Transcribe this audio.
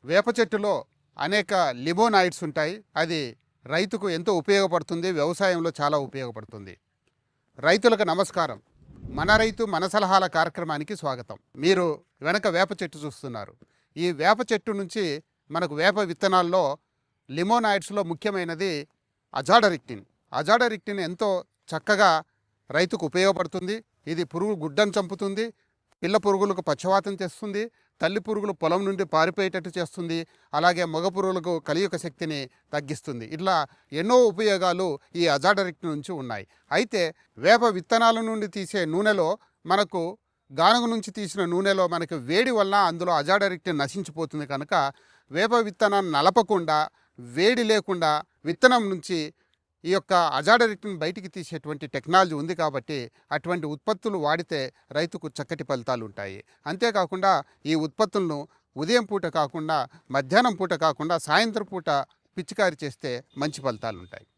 వేప చెట్టులో అనేక లిమోనాయిడ్స్ ఉంటాయి. అది రైతుకు ఎంతో ఉపయోగపడుతుంది, వ్యవసాయంలో చాలా ఉపయోగపడుతుంది. రైతులకు నమస్కారం. మన రైతు మన సలహాల కార్యక్రమానికి స్వాగతం. మీరు వెనక వేప చెట్టు చూస్తున్నారు. ఈ వేప చెట్టు నుంచి మనకు వేప విత్తనాల్లో లిమోనాయిడ్స్లో ముఖ్యమైనది అజాడరిక్టిన్. అజాడరిక్టిన్ ఎంతో చక్కగా రైతుకు ఉపయోగపడుతుంది. ఇది పురుగు గుడ్డను చంపుతుంది, పిల్ల పురుగులకు పక్షవాతం తెస్తుంది, తల్లి పురుగులు పొలం నుండి పారిపోయేటట్టు చేస్తుంది, అలాగే మగ పురుగులకు కలియుక శక్తిని తగ్గిస్తుంది. ఇట్లా ఎన్నో ఉపయోగాలు ఈ అజాడరిక్టిన్ నుంచి ఉన్నాయి. అయితే వేప విత్తనాల నుండి తీసే నూనెలో మనకు గానుగ నుంచి తీసిన నూనెలో మనకు వేడి వల్ల అందులో అజాడరిక్టిన్ నశించిపోతుంది. కనుక వేప విత్తనాన్ని నలపకుండా, వేడి లేకుండా విత్తనం నుంచి ఈ యొక్క అజాడరిక్టిన్ బయటికి తీసేటువంటి టెక్నాలజీ ఉంది. కాబట్టి అటువంటి ఉత్పత్తులు వాడితే రైతుకు చక్కటి ఫలితాలు ఉంటాయి. అంతేకాకుండా ఈ ఉత్పత్తులను ఉదయం పూట కాకుండా, మధ్యాహ్నం పూట కాకుండా సాయంత్రం పూట పిచికారి చేస్తే మంచి ఫలితాలు ఉంటాయి.